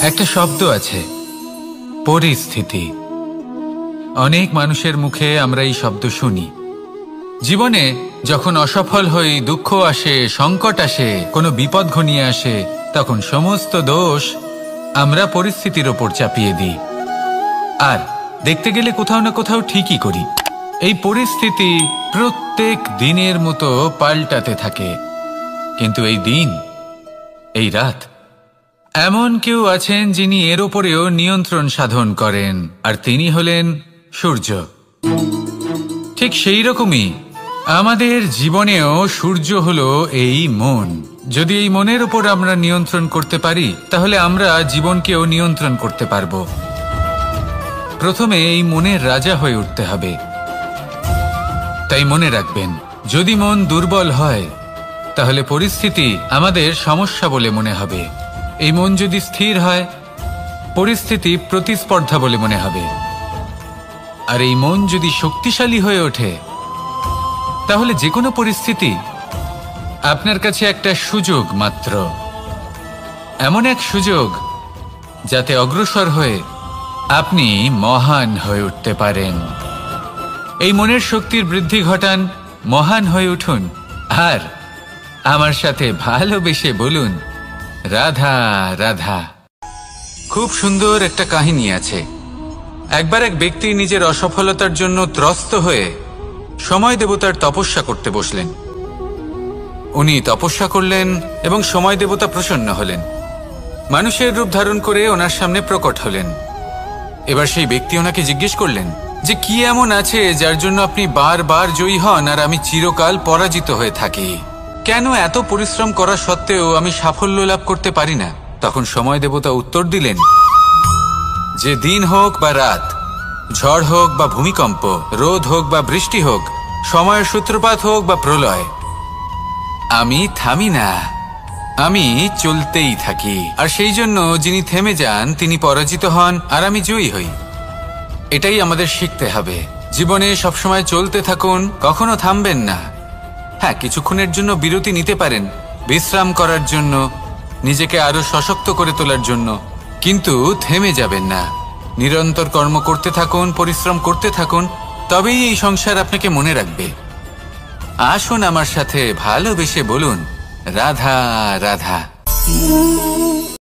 একটা শব্দ আছে, পরিস্থিতি। অনেক মানুষের মুখে আমরা এই শব্দ শুনি। জীবনে যখন অসফল হই, দুঃখ আসে, সংকট আসে, কোনো বিপদ ঘনিয়ে আসে, তখন সমস্ত দোষ আমরা পরিস্থিতির ওপর চাপিয়ে দিই। আর দেখতে গেলে কোথাও না কোথাও ঠিকই করি। এই পরিস্থিতি প্রত্যেক দিনের মতো পাল্টাতে থাকে, কিন্তু এই দিন, এই রাত, এমন কেউ আছেন যিনি এর ওপরেও নিয়ন্ত্রণ সাধন করেন, আর তিনি হলেন সূর্য। ঠিক সেই রকমই আমাদের জীবনেও সূর্য হলো এই মন। যদি এই মনের উপর আমরা নিয়ন্ত্রণ করতে পারি, তাহলে আমরা জীবনকেও নিয়ন্ত্রণ করতে পারবো। প্রথমে এই মনের রাজা হয়ে উঠতে হবে। তাই মনে রাখবেন, যদি মন দুর্বল হয়, তাহলে পরিস্থিতি আমাদের সমস্যা বলে মনে হবে। এই মন যদি স্থির হয়, পরিস্থিতি প্রতিস্পর্ধা বলে মনে হবে। আর এই মন যদি শক্তিশালী হয়ে ওঠে, তাহলে যে কোনো পরিস্থিতি আপনার কাছে একটা সুযোগ মাত্র। এমন এক সুযোগ যাতে অগ্রসর হয়ে আপনি মহান হয়ে উঠতে পারেন। এই মনের শক্তির বৃদ্ধি ঘটান, মহান হয়ে উঠুন, আর আমার সাথে ভালোবেসে বলুন, রাধা রাধা। খুব সুন্দর একটা কাহিনী আছে। একবার এক ব্যক্তি নিজের অসফলতার জন্য ত্রস্ত হয়ে সময় দেবতার তপস্যা করতে বসলেন। উনি তপস্যা করলেন এবং সময় দেবতা প্রসন্ন হলেন। মানুষের রূপ ধারণ করে ওনার সামনে প্রকট হলেন। এবার সেই ব্যক্তি ওনাকে জিজ্ঞেস করলেন যে কি এমন আছে যার জন্য আপনি বারবার জয়ী হন আর আমি চিরকাল পরাজিত হয়ে থাকি? কেন এত পরিশ্রম করা সত্ত্বেও আমি সাফল্য লাভ করতে পারি না? তখন সময় দেবতা উত্তর দিলেন যে দিন হোক বা রাত, ঝড় হোক বা ভূমিকম্প, রোদ হোক বা বৃষ্টি হোক, সময়ের সূত্রপাত হোক বা প্রলয়, আমি থামি না, আমি চলতেই থাকি। আর সেই জন্য যিনি থেমে যান তিনি পরাজিত হন আর আমি জয়ী হই। এটাই আমাদের শিখতে হবে। জীবনে সবসময় চলতে থাকুন, কখনো থামবেন না। হ্যাঁ, কিছুক্ষণের জন্য বিরতি নিতে পারেন, বিশ্রাম করার জন্য, নিজেকে আরো সশক্ত করে তোলার জন্য, কিন্তু থেমে যাবেন না। নিরন্তর কর্ম করতে থাকুন, পরিশ্রম করতে থাকুন, তবেই এই সংসার আপনাকে মনে রাখবে। আসুন আমার সাথে ভালোবেসে বলুন, রাধা রাধা।